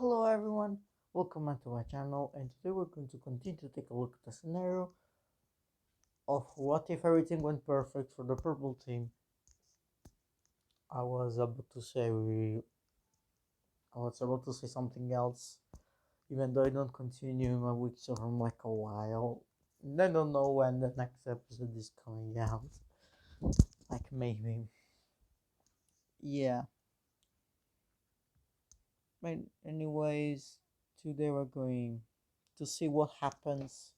Hello everyone, welcome back to my channel, and today we're going to continue to take a look at the scenario of what if everything went perfect for the purple team. I was about to say I was about to say something else, even though I don't continue my weeks from like a while. And I don't know when the next episode is coming out. Like maybe. Yeah. But anyways, today we're going to see what happens.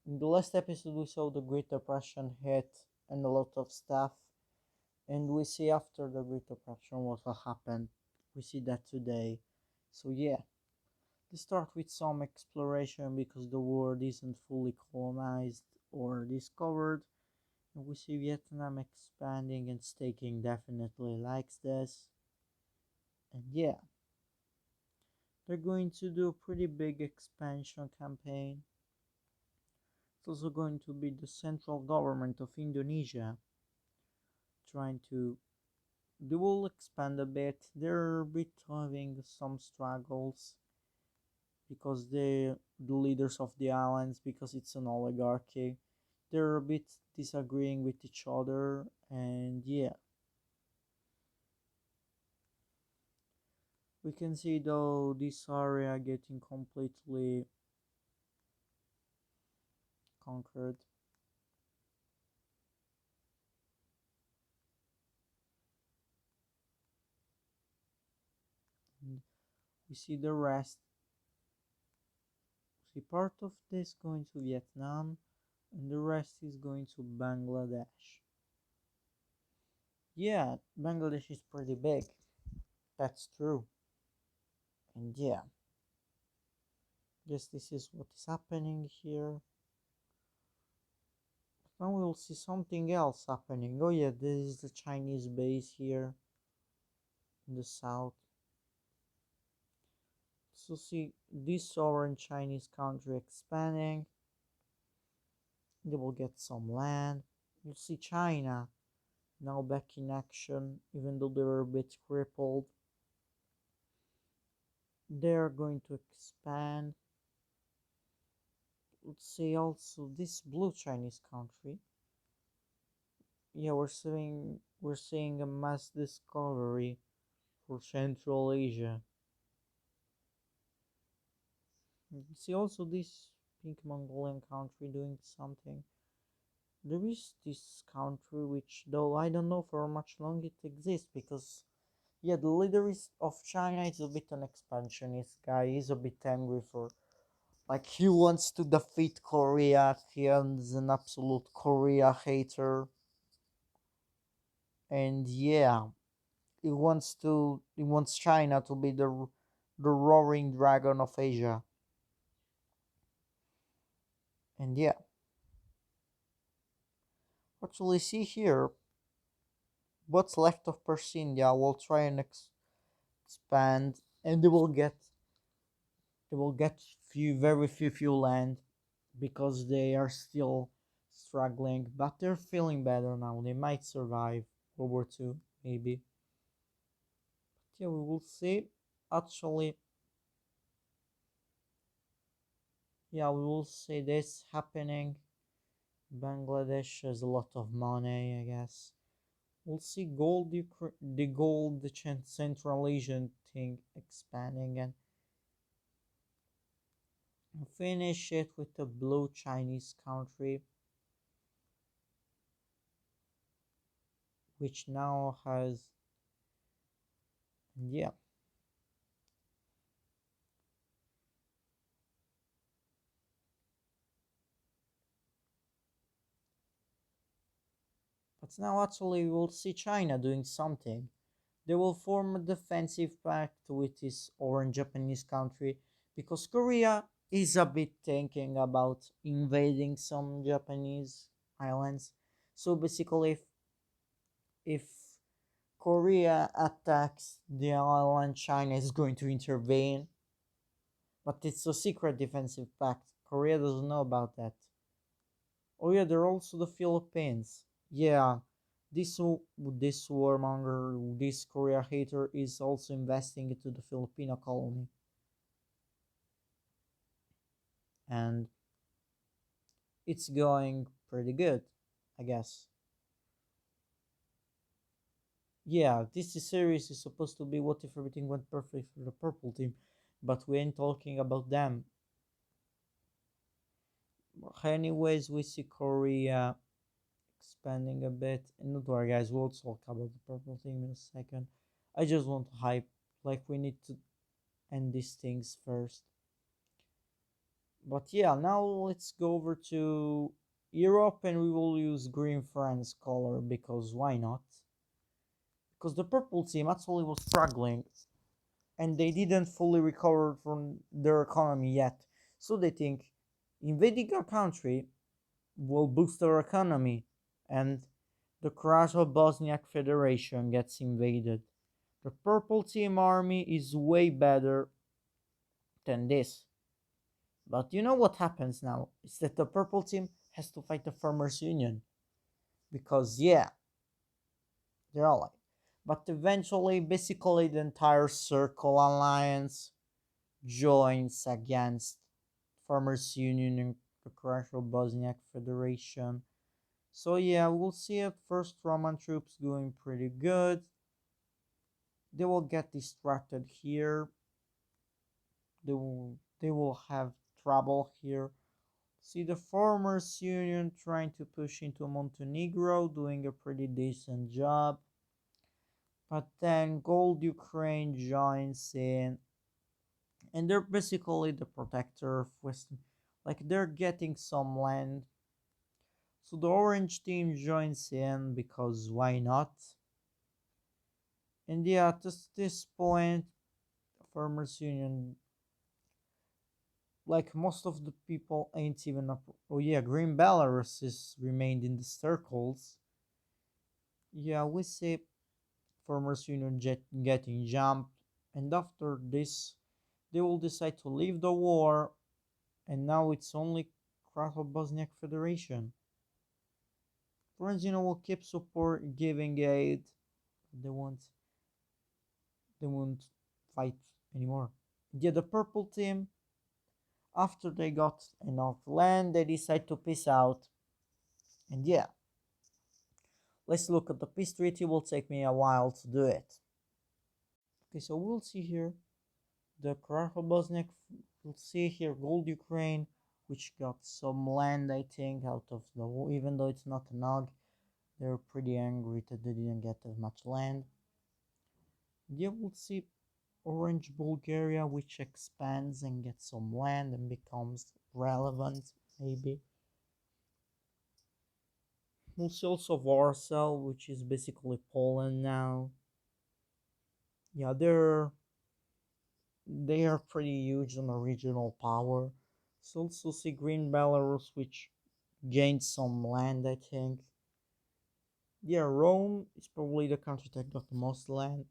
In the last episode, we saw the Great Depression hit and a lot of stuff, and we see after the Great Depression what will happen. We see that today. So, yeah, let's start with some exploration because the world isn't fully colonized or discovered, and we see Vietnam expanding and staking definitely likes this. And yeah, they're going to do a pretty big expansion campaign. It's also going to be the central government of Indonesia trying to they will expand a bit. They're a bit having some struggles because the leaders of the islands, because it's an oligarchy, they're a bit disagreeing with each other, and yeah, we can see though this area getting completely conquered. And we see the rest. See part of this going to Vietnam, and the rest is going to Bangladesh. Yeah, Bangladesh is pretty big. That's true. And yeah, guess this is what is happening here. Now we'll see something else happening. Oh yeah, this is the Chinese base here in the south. So see this sovereign Chinese country expanding. They will get some land. You'll see China now back in action, even though they were a bit crippled. They're going to expand. Let's see also this blue Chinese country. Yeah, we're seeing a mass discovery for Central Asia. You see also this pink Mongolian country doing something. There is this country which, though I don't know for how much long it exists, because yeah, the leader of China is a bit an expansionist guy. He's a bit angry for like he wants to defeat Korea. He is an absolute Korea hater, and yeah, he wants China to be the roaring dragon of Asia. And yeah, actually see here what's left of persindia will try and expand, and they will get very few land because they are still struggling, but they're feeling better now. They might survive World War II, maybe. Yeah, we will see. Actually, yeah, we will see this happening. Bangladesh has a lot of money, I guess. We'll see the gold, the Central Asian thing expanding, and finish it with the blue Chinese country, which now has, yeah. But now actually we will see China doing something. They will form a defensive pact with this orange Japanese country because Korea is a bit thinking about invading some Japanese islands. So basically, if Korea attacks the island, China is going to intervene. But it's a secret defensive pact. Korea doesn't know about that. Oh yeah, there are also the Philippines. Yeah, this warmonger, this Korea hater is also investing into the Filipino colony. and it's going pretty good, I guess. Yeah, this series is supposed to be what if everything went perfect for the purple team, but we ain't talking about them. Anyways, we see Korea expanding a bit. And don't worry, guys, we'll talk about the purple team in a second. I just want to hype, like, we need to end these things first. But yeah, now let's go over to Europe and we will use Green France color because why not? Because the purple team actually was struggling and they didn't fully recover from their economy yet. So they think invading our country will boost our economy, and the Croatian Bosniak Federation gets invaded. The purple team army is way better than this. But you know what happens now? Is that the purple team has to fight the Farmers Union. Because yeah, they're allied. But eventually, basically the entire Circle Alliance joins against Farmers Union and the Croatian Bosniak Federation. So yeah, we'll see at first Roman troops doing pretty good. They will get distracted here. They will have trouble here. See the Farmers Union trying to push into Montenegro, doing a pretty decent job. But then Gold Ukraine joins in, and they're basically the protector of Western. Like they're getting some land. So the Orange team joins in because why not? And yeah, at this point, Farmers Union, like most of the people ain't even up. Oh yeah, Green Belarus is remained in the circles. Yeah, we see Farmers Union getting jumped, and after this, they will decide to leave the war, and now it's only Krakow Bosniak Federation. Friends, will keep support, giving aid. They won't, they won't fight anymore. Yeah, the purple team, after they got enough land, they decide to peace out. And yeah, let's look at the peace treaty. It will take me a while to do it. Okay, so we'll see here the Krakow Bosniak. We'll see here Gold Ukraine, which got some land, I think, out of the war. Even though it's not a nog, they're pretty angry that they didn't get as much land. Yeah, we'll see Orange Bulgaria, which expands and gets some land and becomes relevant, maybe. We'll see also Warsaw, which is basically Poland now. Yeah, they are pretty huge on a regional power. So also see Green Belarus, which gained some land, I think. Yeah, Rome is probably the country that got the most land.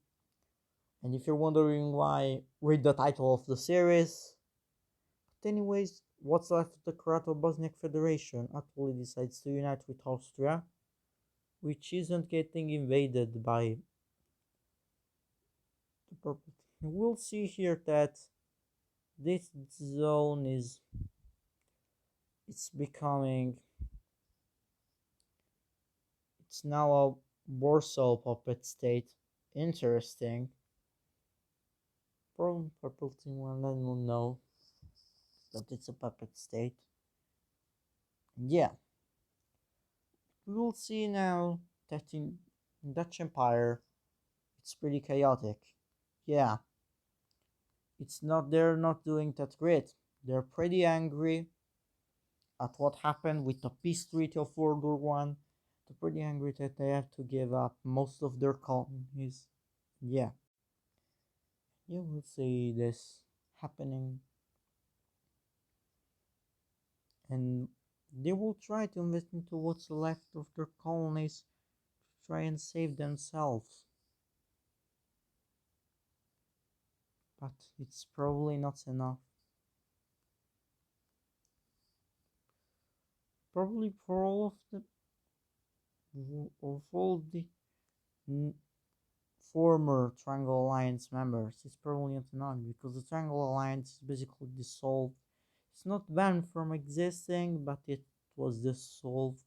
And if you're wondering why, read the title of the series. But anyways, what's left of the Croato-Bosniak Federation actually decides to unite with Austria, which isn't getting invaded by the purple. We'll see here that this zone it's becoming it's now a Warsaw puppet state. Interesting. From purple team one, I don't know that it's a puppet state. Yeah, we will see now that in Dutch Empire it's pretty chaotic. Yeah, they're not doing that great. They're pretty angry at what happened with the peace treaty of World War One. They're pretty angry that they have to give up most of their colonies. Yeah, you will see this happening, and they will try to invest into what's left of their colonies to try and save themselves. But it's probably not enough. Probably for all the former Triangle Alliance members, it's probably not enough because the Triangle Alliance is basically dissolved. It's not banned from existing, but it was dissolved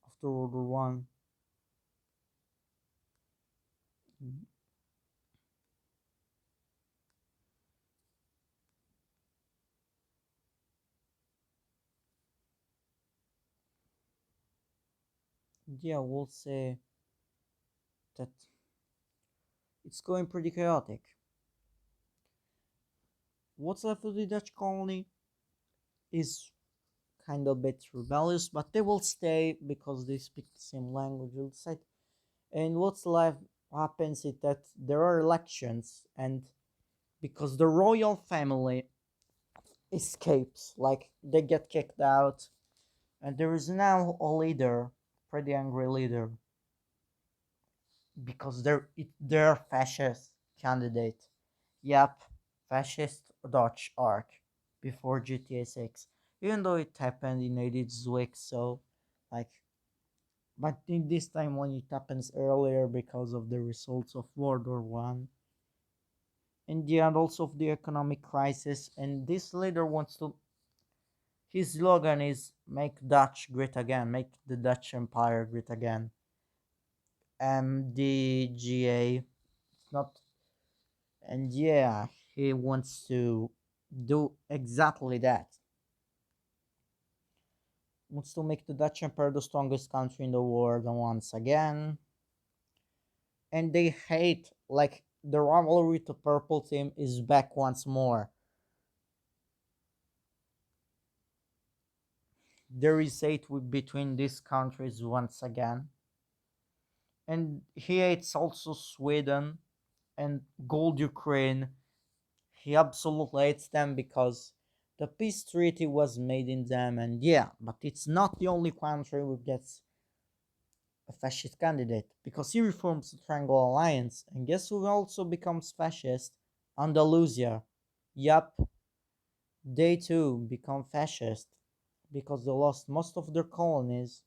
after World War One. Yeah, we'll say that it's going pretty chaotic. What's left of the Dutch colony is kind of a bit rebellious, but they will stay because they speak the same language. They'll decide. And what's left happens is that there are elections, and because the royal family escapes, like they get kicked out, and there is now a leader, pretty angry leader, because they're fascist candidate. Yep, fascist Dutch arc before GTA 6. Even though it happened in 80s week, so like, but in this time when it happens earlier because of the results of World War One and the and also of the economic crisis, and this leader wants to. His slogan is "Make Dutch great again," make the Dutch Empire great again. MDGA, not, and yeah, he wants to do exactly that. Wants to make the Dutch Empire the strongest country in the world once again. And they hate, like, the rivalry to Purple Team is back once more. There is hate between these countries once again. And he hates also Sweden and Gold Ukraine. He absolutely hates them because the peace treaty was made in them, and yeah, but it's not the only country who gets a fascist candidate because he reforms the Triangle Alliance, and guess who also becomes fascist? Andalusia. Yup, they too become fascist because they lost most of their colonies,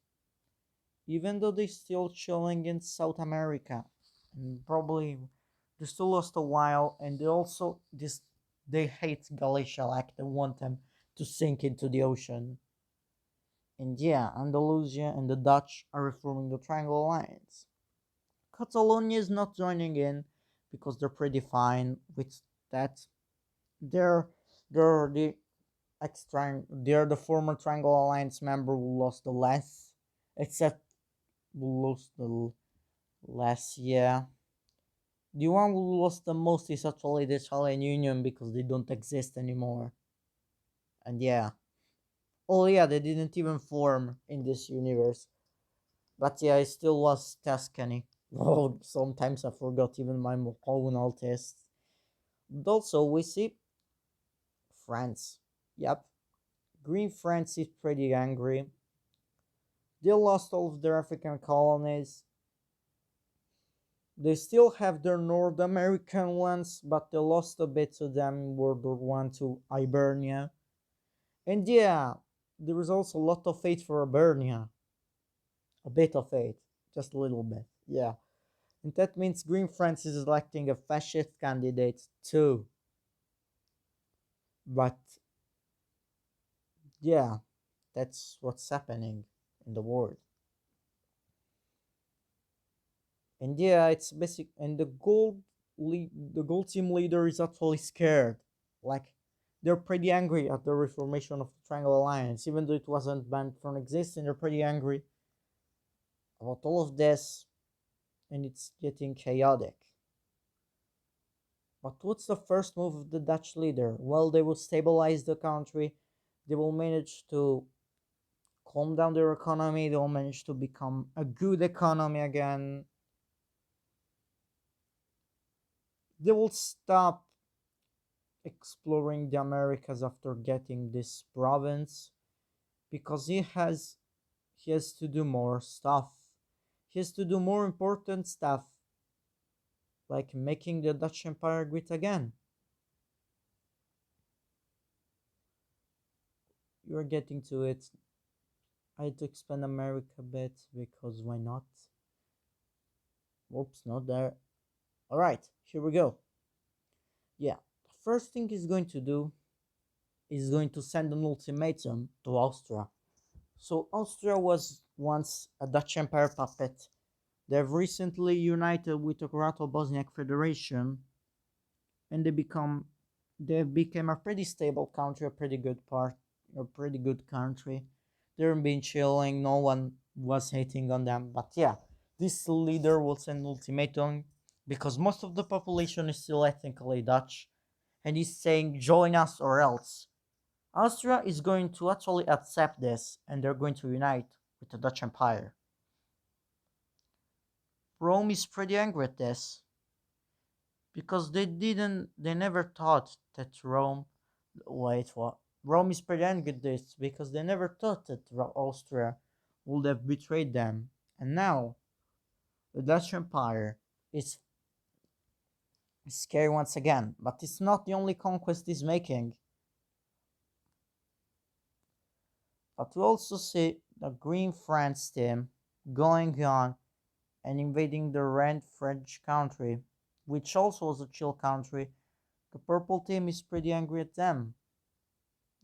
even though they're still chilling in South America, and probably they still lost a while, and they hate Galicia, like they want them to sink into the ocean. And yeah, Andalusia and the Dutch are reforming the Triangle Alliance. Catalonia is not joining in because they're pretty fine with that. They're they're the they're the former Triangle Alliance member who lost the less, except who lost the less. Yeah, the one who lost the most is actually the Italian Union because they don't exist anymore. And yeah, oh yeah, they didn't even form in this universe. But yeah, I still was Tuscany. Oh, sometimes I forgot even my own test. But also, we see France. Yep, Green France is pretty angry. They lost all of their African colonies. They still have their North American ones, but they lost a bit to them in World War One to Hibernia. And yeah, there is also a lot of hate for Hibernia. A bit of hate, just a little bit. Yeah. And that means Green France is electing a fascist candidate too. But yeah, that's what's happening in the world. And yeah, it's basic. And the gold team leader is actually scared. Like they're pretty angry at the reformation of the Triangle Alliance, even though it wasn't banned from existing. They're pretty angry about all of this, and it's getting chaotic. But what's the first move of the Dutch leader? Well, they will stabilize the country. They will manage to calm down their economy. They will manage to become a good economy again. They will stop exploring the Americas after getting this province because he has to do more stuff. He has to do more important stuff like making the Dutch Empire great again. You're getting to it. I had to expand America a bit because why not? Oops, not there. Alright, here we go. Yeah, the first thing he's going to do is going to send an ultimatum to Austria. So Austria was once a Dutch Empire puppet. They've recently united with the Croato Bosniak Federation, and they became a pretty stable country, a pretty good part, a pretty good country. They've been chilling, no one was hating on them. But yeah, this leader will send ultimatum because most of the population is still ethnically Dutch, and he's saying join us or else. Austria is going to actually accept this, and they're going to unite with the Dutch Empire. Rome is pretty angry at this because they never thought that wait, what? Rome is pretty angry at this because they never thought that Austria would have betrayed them. And now the Dutch Empire is scary once again, but it's not the only conquest he's making. But we also see the Green France team going on and invading the Red French country, which also was a chill country. The purple team is pretty angry at them.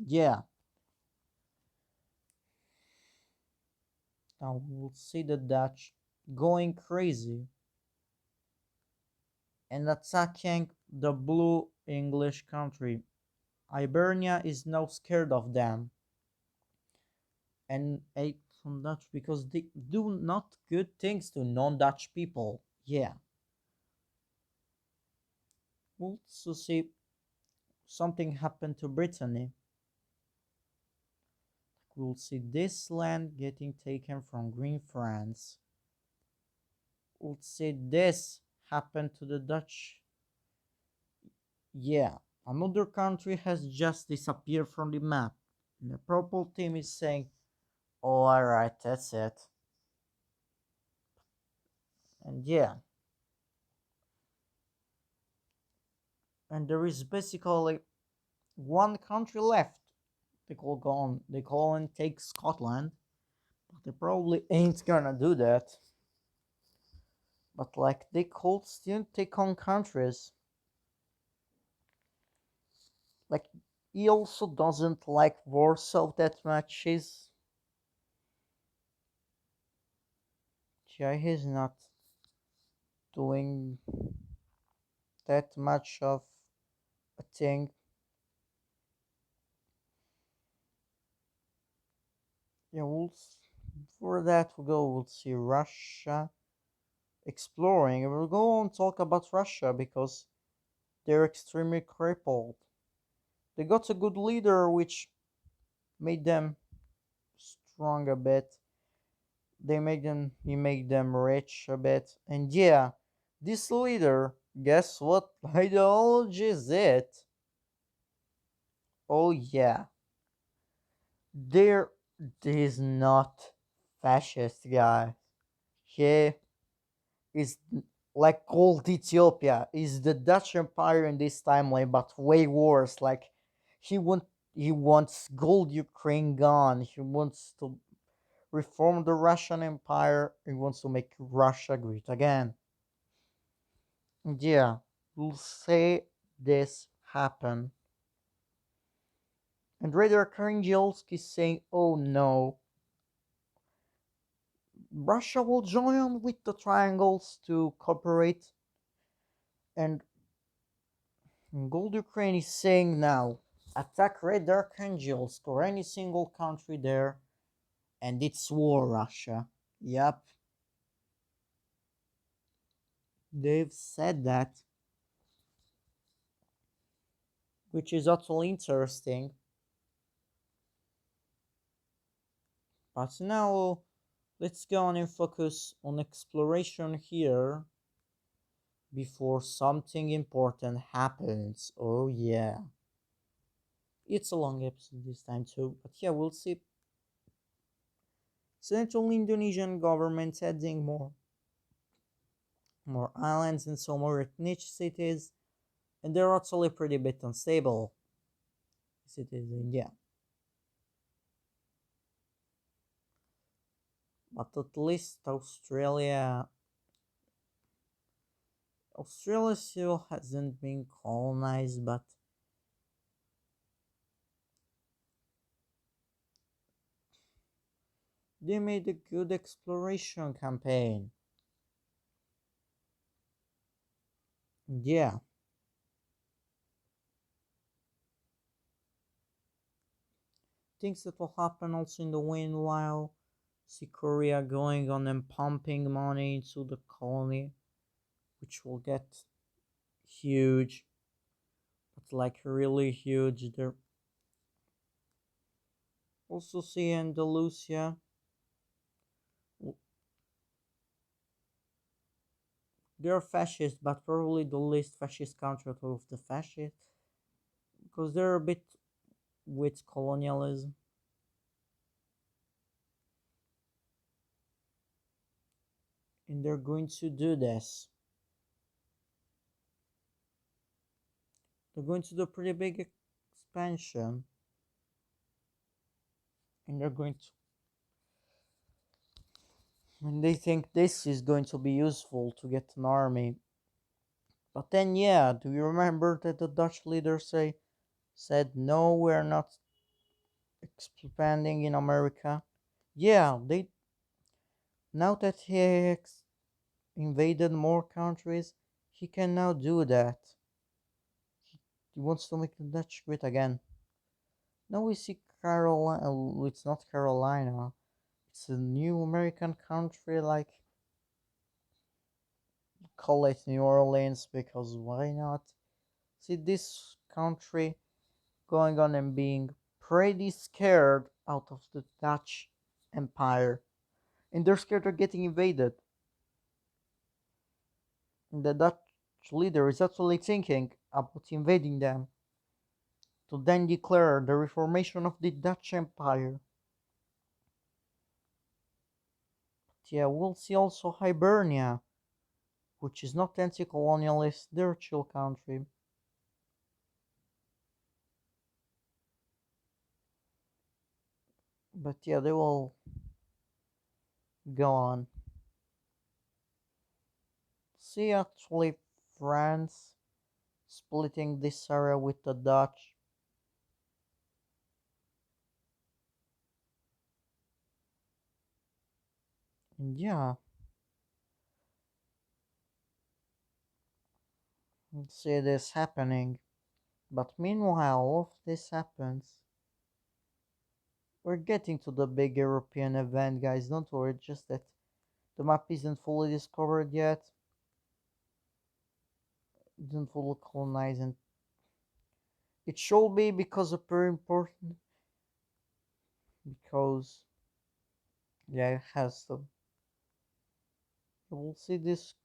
Yeah, now we'll see the Dutch going crazy and attacking the blue English country. Hibernia is now scared of them and ate some Dutch because they do not good things to non-Dutch people. Yeah, we'll also see something happen to Brittany. We'll see this land getting taken from Green France. We'll see this happen to the Dutch. Yeah, another country has just disappeared from the map. And the purple team is saying, oh, alright, that's it. And yeah, and there is basically one country left. They call and take Scotland, but they probably ain't gonna do that. But like they could still take on countries. Like he also doesn't like Warsaw that much. He's not doing that much of a thing. Yeah, for that we'll see Russia exploring. And we'll go on talk about Russia because they're extremely crippled. They got a good leader which made them strong a bit. He made them rich a bit. And yeah, this leader, guess what ideology is it? Oh yeah, there is not fascist guy. He is like old Ethiopia, is the Dutch Empire in this timeline, but way worse. Like he want he wants gold Ukraine gone. He wants to reform the Russian Empire. He wants to make Russia great again. Yeah, we'll say this happen. And Radar Karinjiolski saying, oh no, Russia will join with the triangles to cooperate. And Gold Ukraine is saying now, attack Red Archangels or any single country there, and it's war, Russia. Yep, they've said that, which is utterly interesting. But now, let's go on and focus on exploration here before something important happens. Oh, yeah. It's a long episode this time too, but yeah, we'll see. Central Indonesian government adding more islands and some more ethnic cities, and they're actually pretty bit unstable cities in India. But at least Australia still hasn't been colonized, but They made a good exploration campaign. Yeah, things that will happen also in the meanwhile. See Korea going on and pumping money into the colony, which will get huge, but like really huge. They're also see Andalusia. They're fascist, but probably the least fascist country out of the fascists because they're a bit with colonialism, and they're going to do this. They're going to do a pretty big expansion, and they're going to, and they think this is going to be useful to get an army. But then, yeah, do you remember that the Dutch leader said no, we're not expanding in America? Yeah, they now that invaded more countries, he can now do that. He wants to make the Dutch great again. Now we see Carolina. It's not Carolina. It's a new American country. Like call it New Orleans because why not? See this country going on and being pretty scared out of the Dutch Empire, and they're scared of getting invaded. And the Dutch leader is actually thinking about invading them to then declare the reformation of the Dutch Empire. Yeah, we'll see also Hibernia, which is not anti-colonialist, they're a chill country. But yeah, they will go on. See actually France splitting this area with the Dutch. And yeah, see this happening. But meanwhile, all of this happens. We're getting to the big European event, guys. Don't worry, just that the map isn't fully discovered yet. It isn't fully colonized, and it should be because of very important. Because yeah, it has to. We'll see this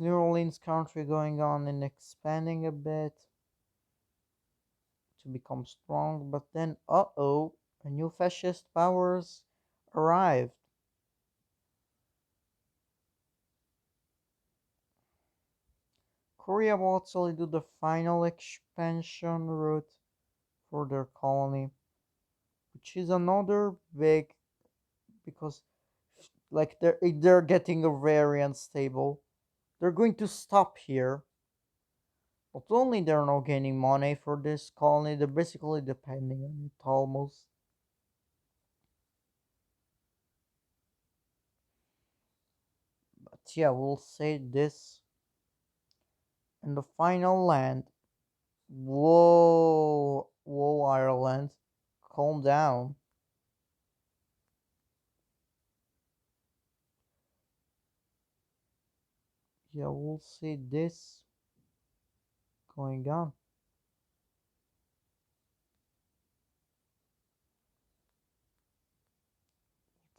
New Orleans country going on and expanding a bit to become strong, but then uh-oh, a new fascist powers arrived. Korea will actually do the final expansion route for their colony, which is another big because like they're getting a very unstable. They're going to stop here. Not only they're not gaining money for this colony, they're basically depending on it almost. But yeah, we'll say this in the final land. Whoa, Ireland, calm down. Yeah, we'll see this going on.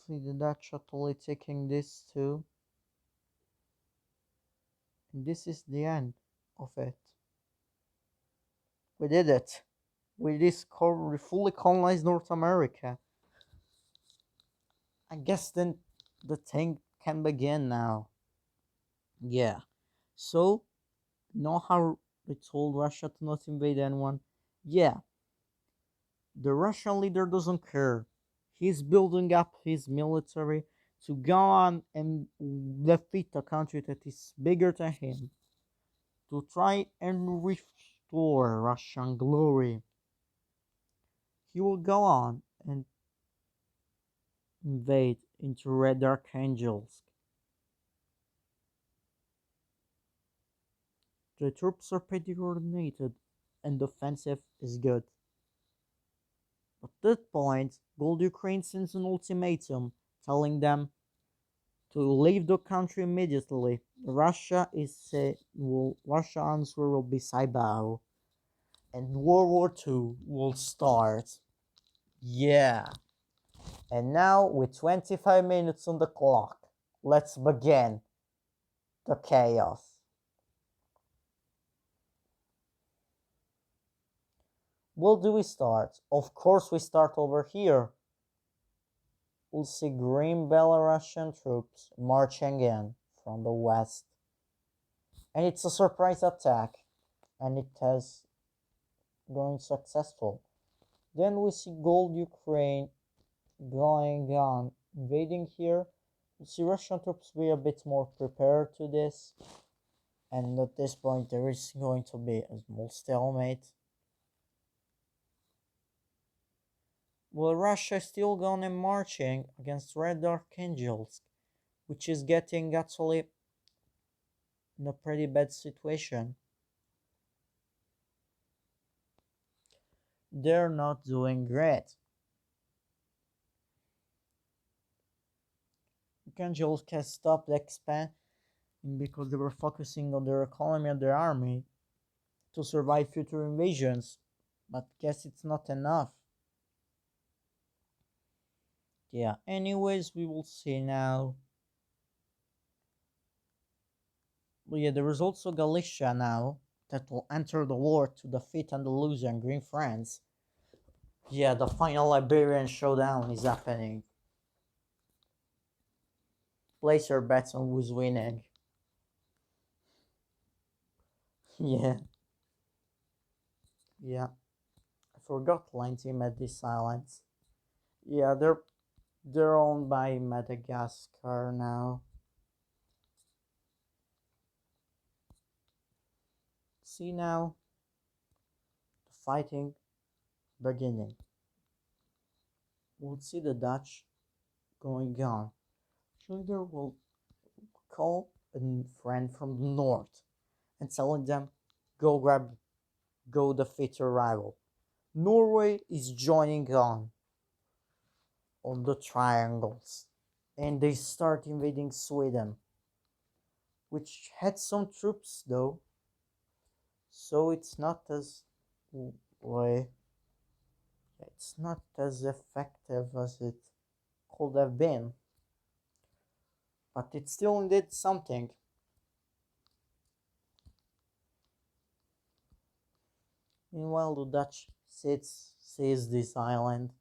See the Dutch totally taking this too. And this is the end of it. We did it. We fully colonized North America. I guess then the thing can begin now. Yeah. So, know how they told Russia to not invade anyone? Yeah, the Russian leader doesn't care. He's building up his military to go on and defeat a country that is bigger than him, to try and restore Russian glory. He will go on and invade into Red Archangelsk. The troops are pretty coordinated and the offensive is good. At that point, Gold Ukraine sends an ultimatum telling them to leave the country immediately. Russia answer will be Saibao, and World War II will start. Yeah. And now with 25 minutes on the clock, let's begin the chaos. Where do we start? Of course we start over here. We'll see green Belarusian troops marching in from the west. And it's a surprise attack, and it has going successful. Then we see Gold Ukraine going on, invading here. We see Russian troops be a bit more prepared to this, and at this point there is going to be a small stalemate. Well, Russia is still going and marching against Red Archangels, which is getting actually in a pretty bad situation. They're not doing great. Archangels can stop the expand because they were focusing on their economy and their army to survive future invasions. But guess it's not enough. Yeah, anyways, we will see now. But yeah, there is also Galicia now that will enter the war to defeat Andalusia and Green France. Yeah, the final Iberian showdown is happening. Place your bets on who's winning. Yeah, yeah. I forgot line team at this silence. Yeah, they're owned by Madagascar now. See now, the fighting beginning. We'll see the Dutch going on. Schroeder will call a friend from the north and telling them, go defeat your rival. Norway is joining on the triangles, and they start invading Sweden, which had some troops though, so it's not as way it's not as effective as it could have been, but it still did something. Meanwhile, the Dutch seize this island.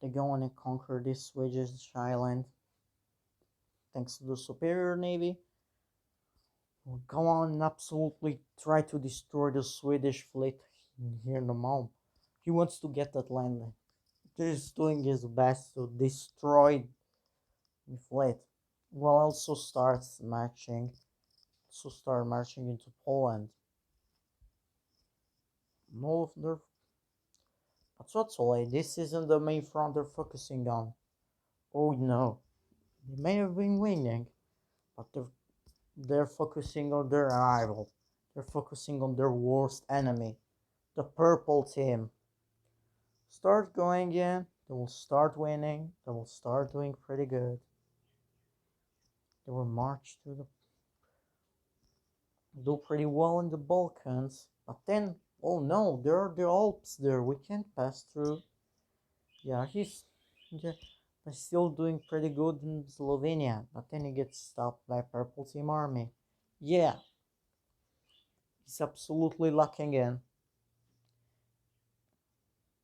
They go on and conquer this Swedish island thanks to the superior navy. Will go on and absolutely try to destroy the Swedish fleet here in the Malm. He wants to get that land. He's doing his best to destroy the fleet. Well, start marching into Poland. No of their but totally this isn't the main front they're focusing on. Oh no. They may have been winning, but they're focusing on their rival. They're focusing on their worst enemy, the purple team. Start going in, they will start winning, they will start doing pretty good. They will march to the do pretty well in the Balkans, but then oh no, there are the Alps there, we can't pass through. Yeah, yeah, he's still doing pretty good in Slovenia, but then he gets stopped by Purple Team Army. Yeah, he's absolutely locking in.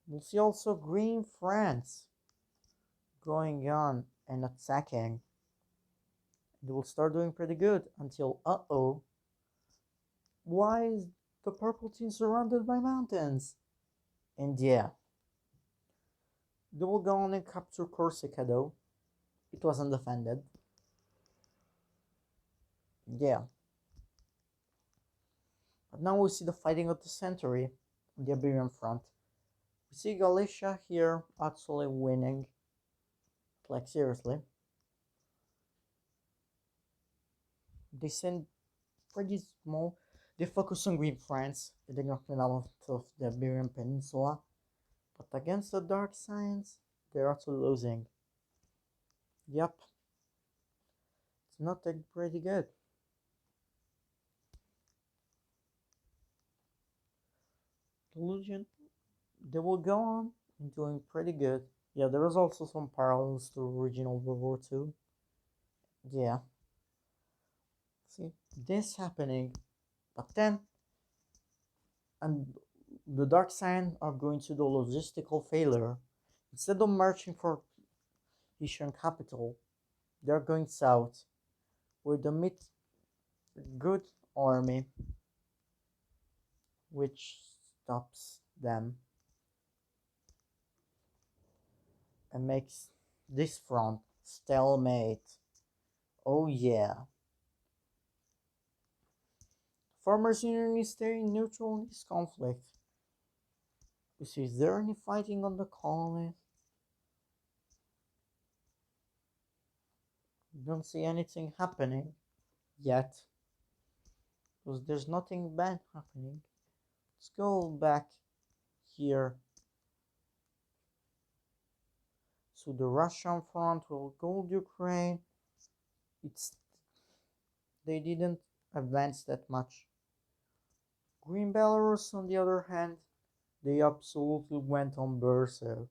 We'll see also Green France going on and attacking. They will start doing pretty good until why is the purple team surrounded by mountains? And yeah, they will go on and capture Corsica though. It wasn't defended. Yeah. But now we see the fighting of the century on the Iberian front. We see Galicia here actually winning. Like seriously, they send pretty small. They focus on Green France, the northern of the Iberian Peninsula, but against the Dark Science, they're also losing. Yep, it's not that pretty good. Delusion, they will go on and doing pretty good. Yeah, there is also some parallels to original World War II. Yeah, see this happening, but then and the Dark Side are going to the logistical failure. Instead of marching for Asian capital, they're going south, where they meet a good army, which stops them and makes this front stalemate. Oh yeah. Farmers Union is staying neutral in this conflict. You see, is there any fighting on the colonies? You don't see anything happening yet, because there's nothing bad happening. Let's go back here. So the Russian front will go to Ukraine. It's they didn't advance that much. Green Belarus, on the other hand, they absolutely went on berserk.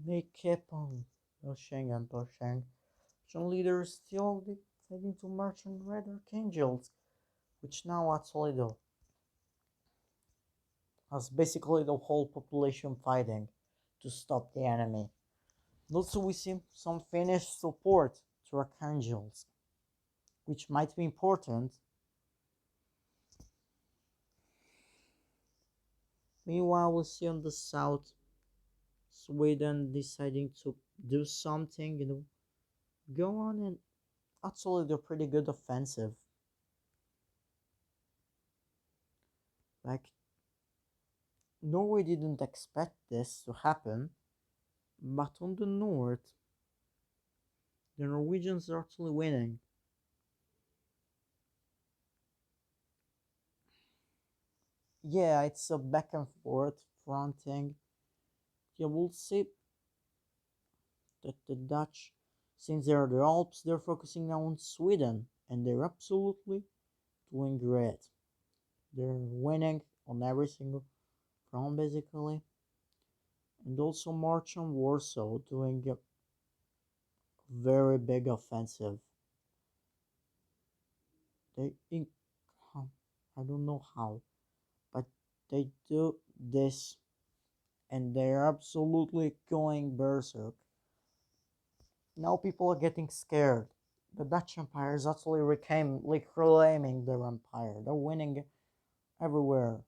They kept on pushing and pushing. Russian leaders still deciding to march on Red Archangels, which now actually has basically the whole population fighting to stop the enemy. And also we see some Finnish support to Archangels, which might be important. Meanwhile, we see on the south Sweden deciding to do something, go on and actually they're pretty good offensive. Like Norway didn't expect this to happen, but on the north, the Norwegians are actually winning. Yeah, it's a back and forth fronting. Yeah, we'll see that the Dutch, since they're the Alps, they're focusing now on Sweden, and they're absolutely doing great. They're winning on every single front basically, and also march on Warsaw, doing a very big offensive. They, in, I don't know how, but they do this, and they're absolutely going berserk. Now people are getting scared. The Dutch Empire is actually reclaiming their empire. They're winning everywhere.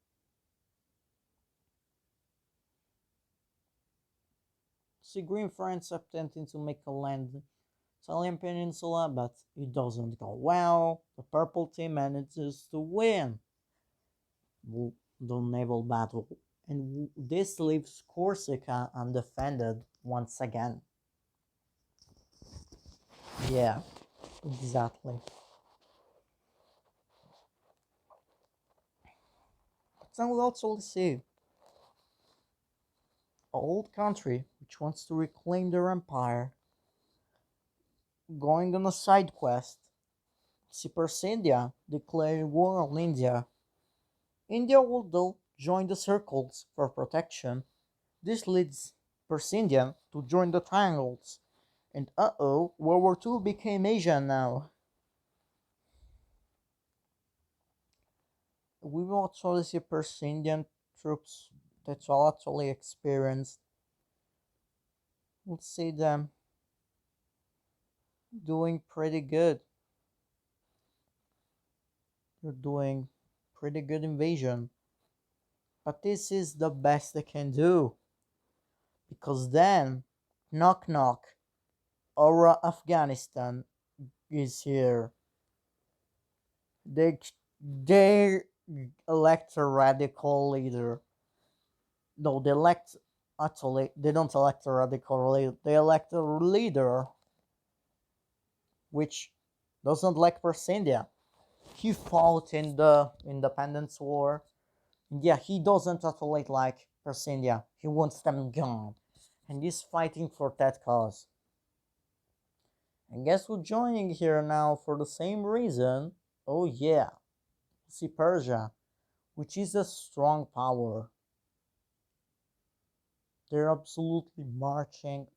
See, Green France attempting to make a land Italian peninsula, but it doesn't go well. The purple team manages to win the naval battle, and this leaves Corsica undefended once again. Yeah, exactly. But then we also see an old country which wants to reclaim their empire going on a side quest. See persindia declaring war on India. India will though join the circles for protection. This leads persindia to join the triangles. And World War II became Asia now. We will actually see Persian troops that will actually experience. We'll see them doing pretty good. They're doing pretty good invasion. But this is the best they can do. Because then, knock knock, Aura Afghanistan is here. They, they elect a radical leader. No, they elect, actually, they don't elect a radical leader. They elect a leader which doesn't like persindia. He fought in the independence war. Yeah, he doesn't totally like persindia. He wants them gone. And he's fighting for that cause. And guess who's joining here now for the same reason? Oh yeah, see Persia, which is a strong power. They're absolutely marching,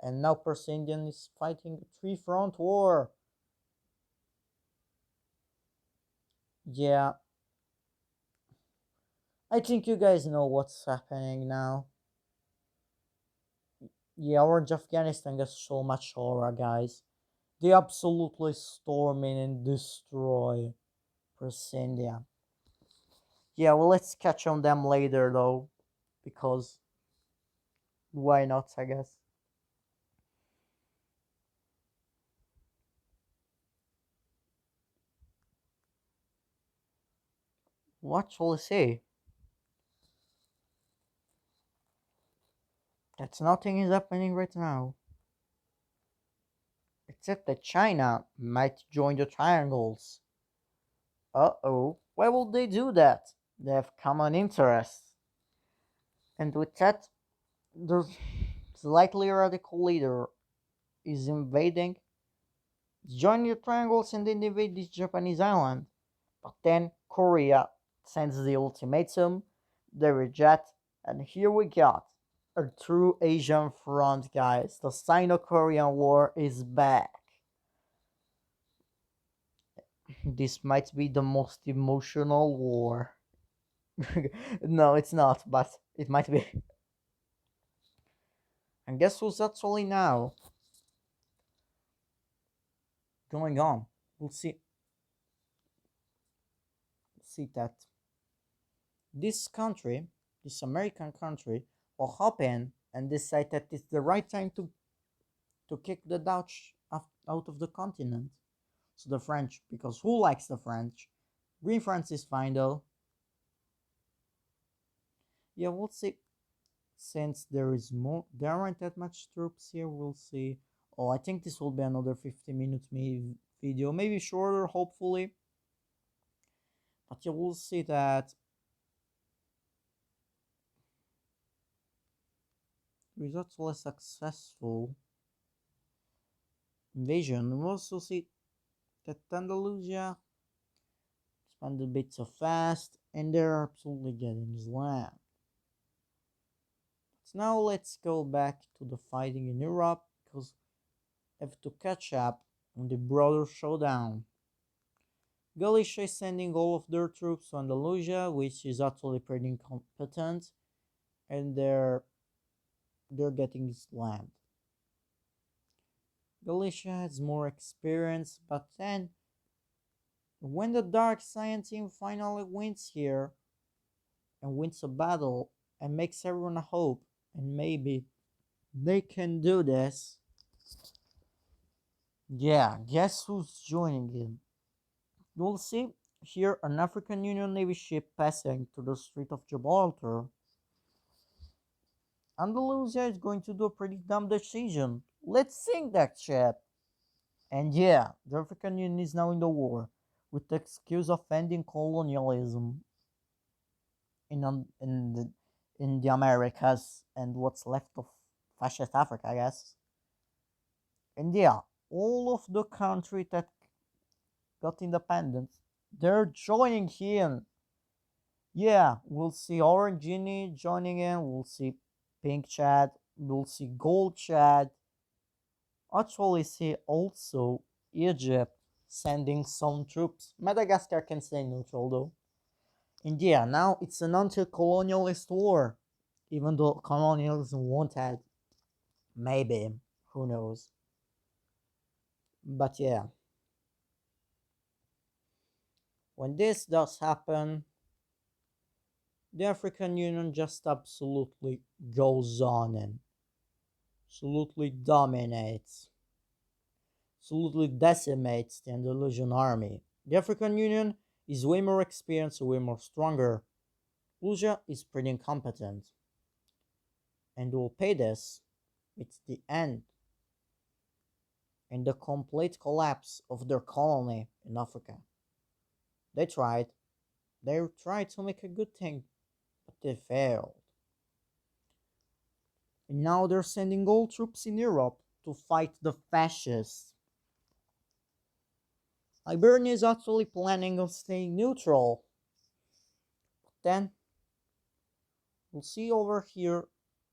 and now Persidian is fighting a three-front war. Yeah, I think you guys know what's happening now. Yeah, Orange Afghanistan gets so much aura, guys. They absolutely storm in and destroy Persindia. Yeah, well, let's catch on them later, though, because why not, I guess. What shall I say? That nothing is happening right now. Except that China might join the triangles. Uh-oh. Why would they do that? They have common interests. And with that, the slightly radical leader is invading, joining the triangles and then invade this Japanese island. But then Korea sends the ultimatum, they reject, and here we got a true Asian front, guys. The Sino-Korean War is back. This might be the most emotional war. No, it's not, but it might be. And guess who's actually now going on? We'll see that this country, this American country, will hop in and decide that it's the right time to kick the Dutch out of the continent. So the French, because who likes the French? Green France is fine though. Yeah, we'll see. Since there aren't that much troops here, we'll see. Oh, I think this will be another 50 minutes video, maybe shorter, hopefully. But you will see that results was successful invasion. We'll also see that Andalusia expanded a bit so fast, and they're absolutely getting slammed. So now let's go back to the fighting in Europe, because I have to catch up on the broader showdown. Galicia is sending all of their troops to Andalusia, which is actually pretty incompetent, and they're getting slammed. Galicia has more experience, but then when the Dark Science team finally wins here and wins a battle and makes everyone a hope, and maybe they can do this. Yeah, guess who's joining in? You'll see here an African Union Navy ship passing through the Strait of Gibraltar. Andalusia is going to do a pretty dumb decision. Let's sink that ship. And yeah, the African Union is now in the war with the excuse of ending colonialism in the Americas and what's left of fascist Africa, I guess. And yeah, all of the countries that got independence, they're joining in. Yeah, we'll see Orange Guinea joining in, we'll see Pink Chad, we'll see Gold Chad. Actually, see also Egypt sending some troops. Madagascar can stay neutral though. And yeah, now it's an anti-colonialist war, even though colonialism won't add. Maybe, who knows? But yeah, when this does happen, the African Union just absolutely goes on and absolutely dominates, absolutely decimates the Andalusian army. The African Union is way more experienced, way more stronger. Luja is pretty incompetent, and will pay this. It's the end and the complete collapse of their colony in Africa. They tried. They tried to make a good thing, but they failed. And now they're sending all troops in Europe to fight the fascists. Hibernia is actually planning on staying neutral. Then we'll see over here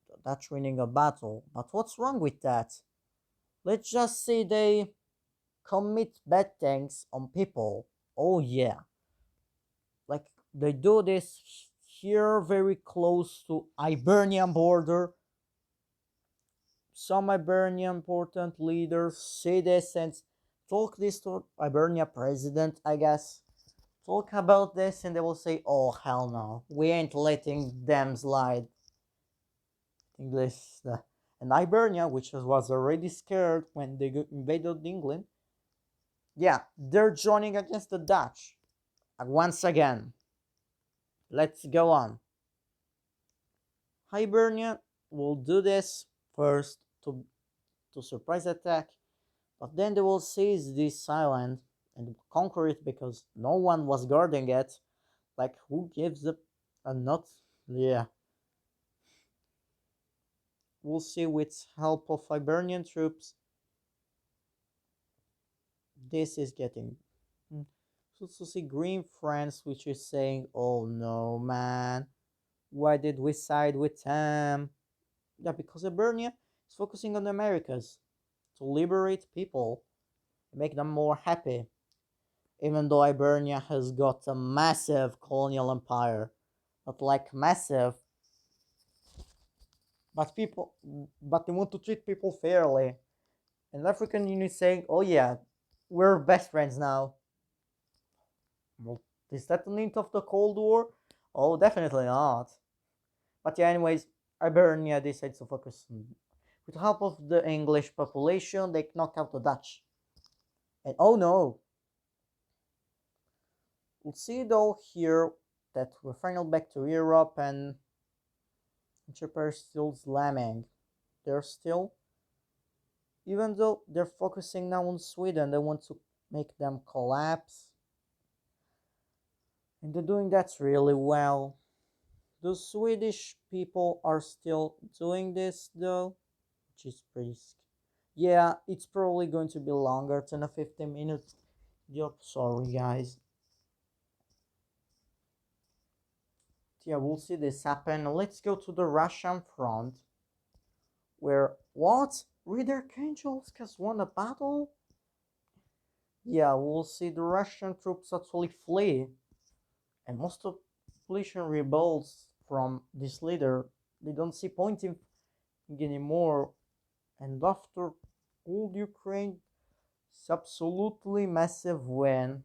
the Dutch winning a battle. But what's wrong with that? Let's just say they commit bad things on people. Oh yeah. Like they do this here very close to Hibernian border. Some Hibernian important leaders say this and talk this to Hibernia president, I guess. Talk about this and they will say, oh hell no, we ain't letting them slide. English and Hibernia, which was already scared when they invaded England, yeah, they're joining against the Dutch. Once again, let's go on. Hibernia will do this first to surprise attack, but then they will seize this island and conquer it because no one was guarding it. Like who gives a not? Yeah, we'll see with help of Hibernian troops. This is getting. So see Green France, which is saying, "Oh no, man, why did we side with them?" Yeah, because Hibernia is focusing on the Americas to liberate people, make them more happy. Even though Hibernia has got a massive colonial empire, not like massive, but people, but they want to treat people fairly. And African Union is saying, "Oh yeah, we're best friends now." Well, is that the end of the Cold War? Oh, definitely not. But yeah, anyways, Hibernia decides to focus with the help of the English population. They knock out the Dutch, and oh no, we'll see though here that we're finally back to Europe and Japan is still slamming. They're still, even though they're focusing now on Sweden, they want to make them collapse, and they're doing that really well. The Swedish people are still doing this though, which is pretty. Yeah, it's probably going to be longer than a 15 minute. Yup, sorry guys. Yeah, we'll see this happen. Let's go to the Russian front. Where what? Reader Angels has won a battle? Yeah, we'll see the Russian troops actually flee. And most of the population rebels from this leader. They don't see point in anymore. And after all Ukraine, it's absolutely massive win.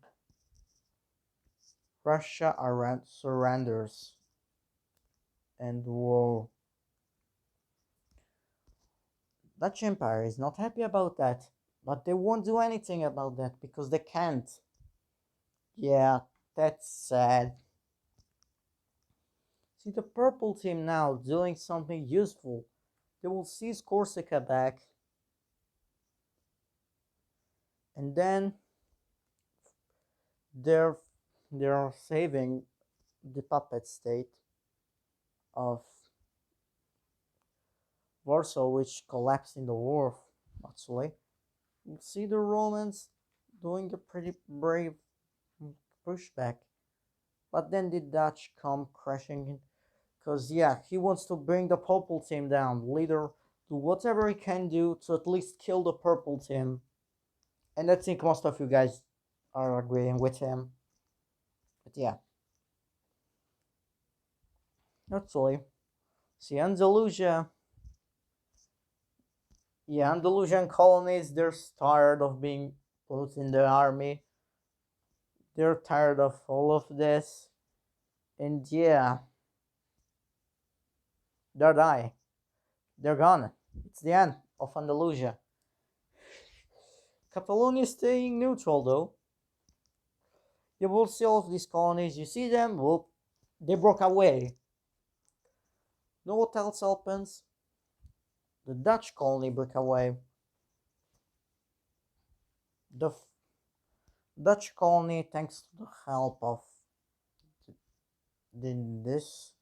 Russia surrenders. And whoa. Dutch Empire is not happy about that. But they won't do anything about that because they can't. Yeah, that's sad. See the purple team now doing something useful. They will seize Corsica back. And then they're they're saving the puppet state of Warsaw, which collapsed in the war. Actually, you see the Romans doing a pretty brave pushback, but then the Dutch come crashing in. Cause yeah, he wants to bring the purple team down. Leader, do whatever he can do to at least kill the purple team. And I think most of you guys are agreeing with him. But yeah, actually, see Andalusia. Yeah, Andalusian colonies, they're tired of being put in the army. They're tired of all of this. And yeah, they're die. They're gone. It's the end of Andalusia. Catalonia is staying neutral though. You will see all of these colonies. You see them, whoop, they broke away. Know what else happens? The Dutch colony broke away. The Dutch colony, thanks to the help of this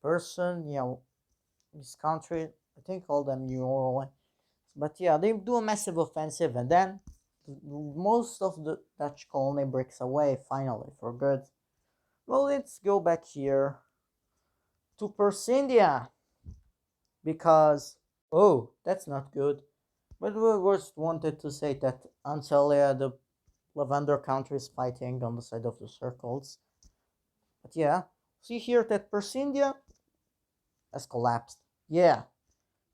person, this country, I think call them New Orleans. But yeah, they do a massive offensive, and then most of the Dutch colony breaks away finally for good. Well, let's go back here to Persindia because oh, that's not good. But we just wanted to say that Antalya, the Lavender country, is fighting on the side of the circles. But yeah, see here that Persindia has collapsed. Yeah,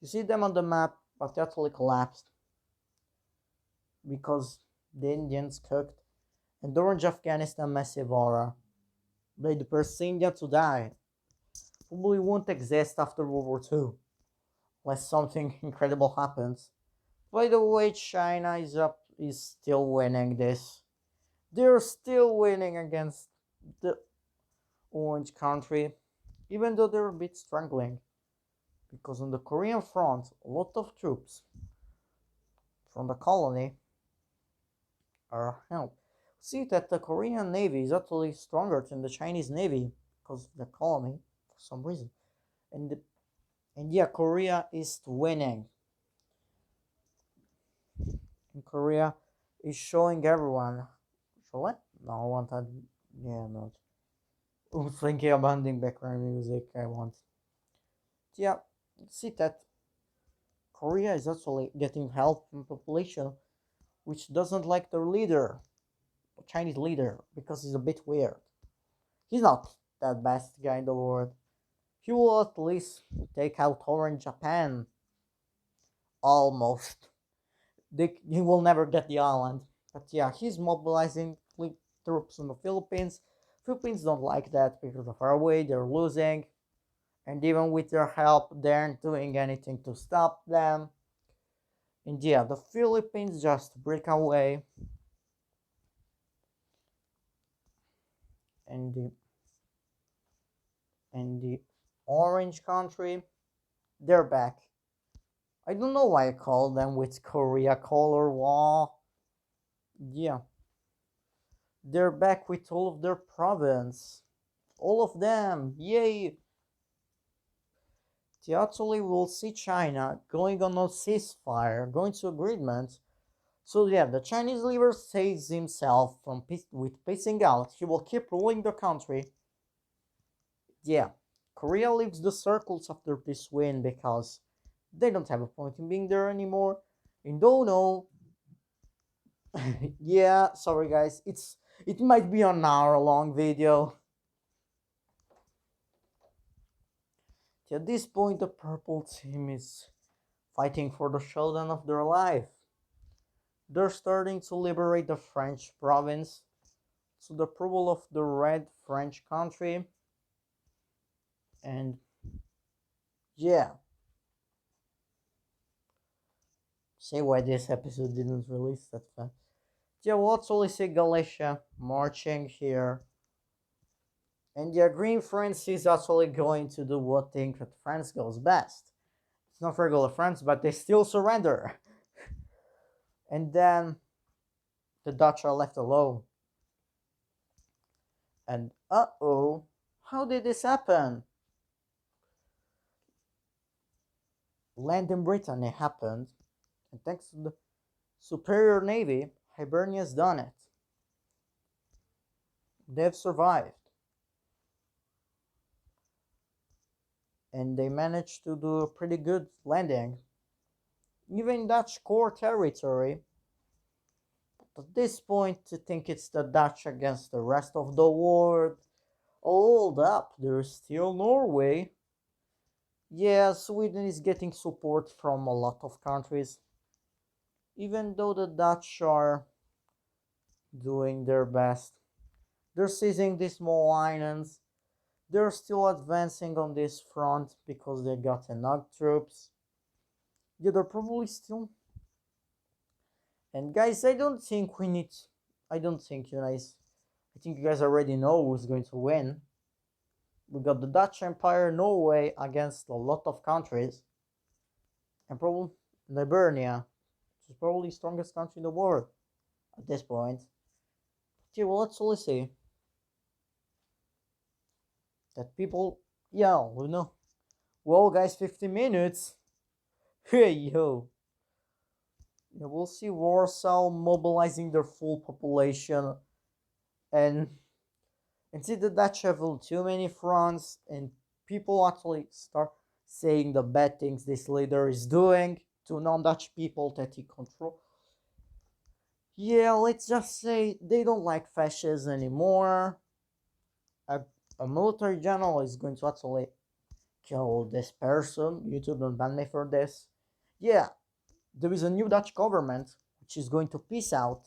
you see them on the map, but totally collapsed because the Indians cooked. And Orange Afghanistan massive aura made Persindia to die. Probably won't exist after World War II, unless something incredible happens. By the way, China is still winning this. They're still winning against the Orange country, even though they're a bit struggling. Because on the Korean front, a lot of troops from the colony are helped. See that the Korean Navy is actually stronger than the Chinese Navy because of the colony for some reason. And and yeah, Korea is winning. And Korea is showing everyone. Show what? No, I want that. Yeah, not. Oh, thinking about the background music. I want. Yeah, see that Korea is actually getting help from population which doesn't like their leader, Chinese leader, because he's a bit weird. He's not that best guy in the world. He will at least take out Orange Japan. Almost. He will never get the island. But yeah, he's mobilizing troops in the Philippines. Philippines don't like that because they're far away, they're losing. And even with their help, they aren't doing anything to stop them. And yeah, the Philippines just break away. And the Orange country, they're back. I don't know why I call them with Korea color wall. Yeah, they're back with all of their province. All of them. Yay! Actually, we'll see China going on a ceasefire, going to agreement. So yeah, the Chinese leader saves himself from with pacing out. He will keep ruling the country. Yeah, Korea leaves the circles after this win because they don't have a point in being there anymore. And don't know. Yeah, sorry guys, it might be an hour long video. At this point, the purple team is fighting for the showdown of their life. They're starting to liberate the French province to the approval of the red French country. And yeah, see why this episode didn't release that fast. Yeah, we'll actually see Galicia marching here. And yeah, Green France is actually going to do what think that France goes best. It's not regular France, but they still surrender. And then the Dutch are left alone. And uh-oh, how did this happen? Land in Brittany happened, and thanks to the superior navy, Hibernia's done it. They've survived. And they managed to do a pretty good landing. Even Dutch core territory. At this point, I think it's the Dutch against the rest of the world. Hold up, there's still Norway. Yeah, Sweden is getting support from a lot of countries. Even though the Dutch are doing their best, they're seizing these small islands. They're still advancing on this front because they got enough troops. Yeah, they're probably still. And guys, I don't think we need. I don't think you guys. I think you guys already know who's going to win. We got the Dutch Empire, Norway against a lot of countries, and probably Liberia, which is probably the strongest country in the world at this point. Okay, well, let's only see that people, yeah, we know. Well, guys, 50 minutes. Hey, yo. Yeah, we'll see Warsaw mobilizing their full population and see the Dutch have too many fronts and people actually start saying the bad things this leader is doing to non-Dutch people that he control. Yeah, let's just say they don't like fascists anymore. A, a military general is going to actually kill this person. YouTube don't ban me for this. Yeah, there is a new Dutch government which is going to peace out,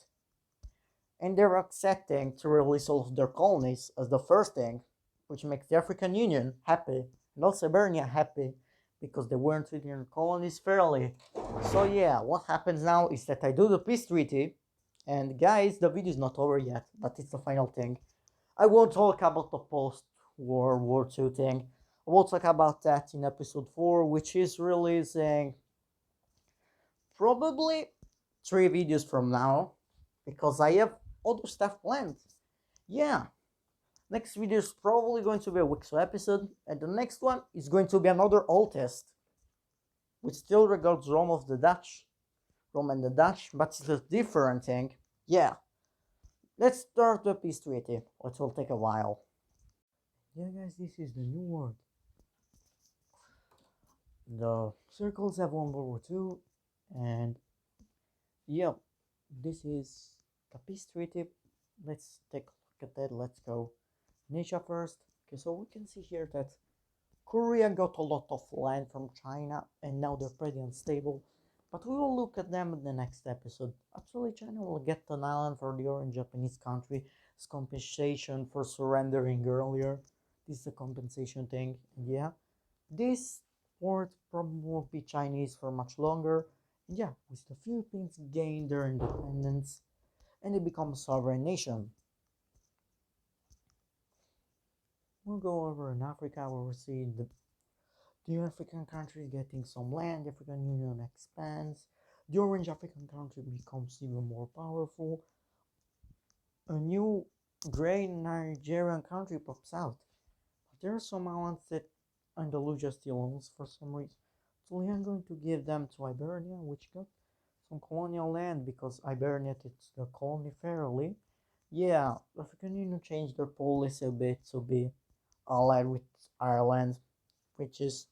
and they're accepting to release all of their colonies as the first thing, which makes the African Union happy and also Iberia happy because they weren't treating their colonies fairly. So yeah, what happens now is that I do the peace treaty, and guys, the video is not over yet, but it's the final thing. I won't talk about the post-World War II thing. I will talk about that in episode 4, which is releasing probably 3 videos from now, because I have other stuff planned. Yeah, next video is probably going to be a Wixo episode, and the next one is going to be another old test, which still regards Rome and the Dutch, but it's a different thing. Yeah, let's start the peace treaty, which will take a while. Yeah, guys, this is the new world. The circles have won World War II, and yeah, this is the peace treaty. Let's take a look at that. Let's go Asia first. Okay, so we can see here that Korea got a lot of land from China and now they're pretty unstable. But we will look at them in the next episode. Actually, China will get an island for the orange Japanese country as compensation for surrendering earlier. This is a compensation thing. And yeah, this port probably won't be Chinese for much longer. And yeah, with the Philippines gain their independence and they become a sovereign nation. We'll go over in Africa where we see the African country getting some land, the African Union expands, the orange African country becomes even more powerful, a new gray Nigerian country pops out. But there are some islands that Andalusia still owns for some reason. So we are going to give them to Iberia, which got some colonial land because Iberia takes the colony fairly. Yeah, the African Union changed their policy a bit to be allied with Ireland, which is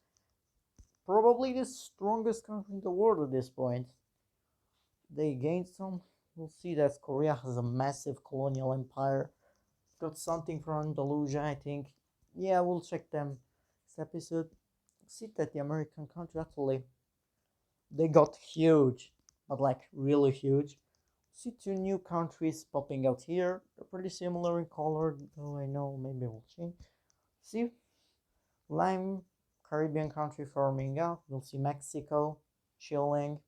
probably the strongest country in the world at this point. They gained some. We'll see that Korea has a massive colonial empire. Got something from Andalusia, I think. Yeah, we'll check them this episode. See that the American country actually they got huge, but like really huge. See 2 new countries popping out here. They're pretty similar in color, though I know maybe we'll change. See Lime Caribbean country forming up. We'll see Mexico chilling.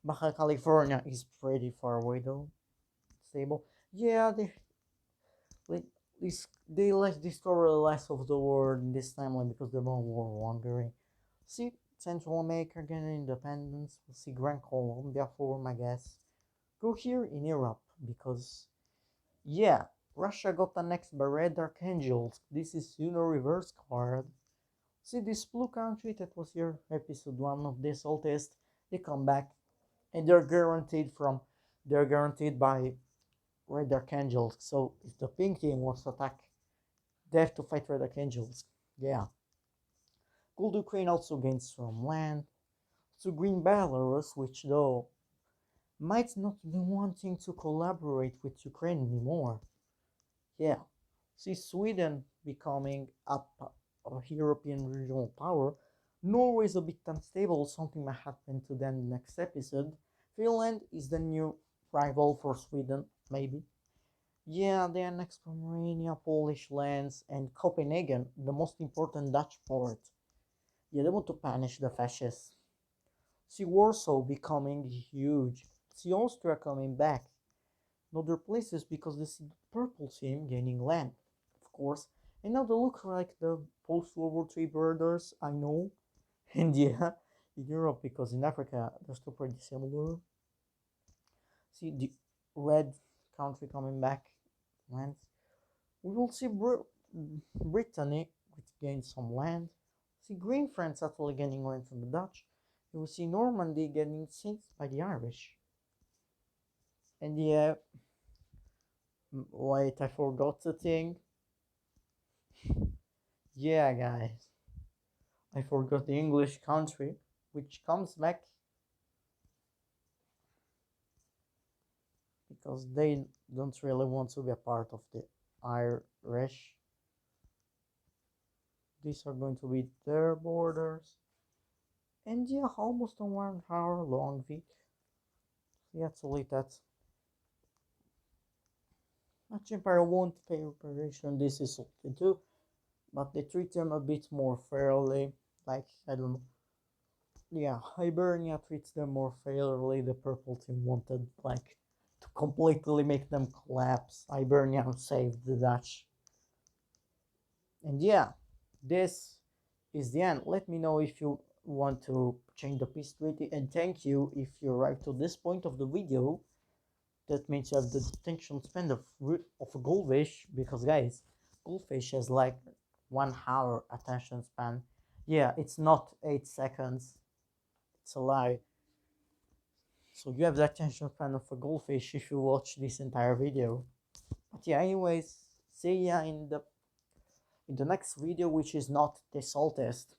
Baja California is pretty far away though. Stable. Yeah, like they like destroy less of the world in this timeline because they're more war wandering. See Central America getting independence. We'll see Grand Colombia form, I guess. Go here in Europe because yeah, Russia got annexed by Red Archangels. This is reverse card. See this blue country that was here episode 1 of this old test. They come back and they're guaranteed by Red Archangels. So if the pink team wants to attack, they have to fight Red Archangels. Yeah. Gold Ukraine also gains some land. So Green Belarus, which though might not be wanting to collaborate with Ukraine anymore. Yeah. See Sweden becoming a European regional power. Norway is a bit unstable, something might happen to them next episode. Finland is the new rival for Sweden, maybe. Yeah, they annexed Pomerania, Polish lands, and Copenhagen, the most important Dutch port. Yeah, they want to punish the fascists. See Warsaw becoming huge. See Austria coming back. in other places because they see the purple team gaining land, of course. And now they look like the post-World War III borders, I know. And yeah, in Europe, because in Africa they're still pretty similar. See the red country coming back land. We will see Brittany, which gains some land. See green France actually gaining land from the Dutch. You will see Normandy getting seized by the Irish. And yeah, wait, I forgot the thing. Yeah, guys, I forgot the English country, which comes back because they don't really want to be a part of the Irish. These are going to be their borders. And yeah, almost a 1 hour long week. Yeah, actually, that's much Empire won't pay reparation. This is what they do, but they treat them a bit more fairly. Like, I don't know. Yeah, Hibernia treats them more fairly. The purple team wanted, like, to completely make them collapse. Hibernia saved the Dutch. And yeah, this is the end. Let me know if you want to change the peace treaty, and thank you if you arrived to this point of the video. That means you have the attention span of a goldfish, because guys, goldfish has like 1 hour attention span. Yeah, it's not 8 seconds, it's a lie. So you have the attention span of a goldfish if you watch this entire video. But yeah, anyways, see ya in the next video, which is not the salt test.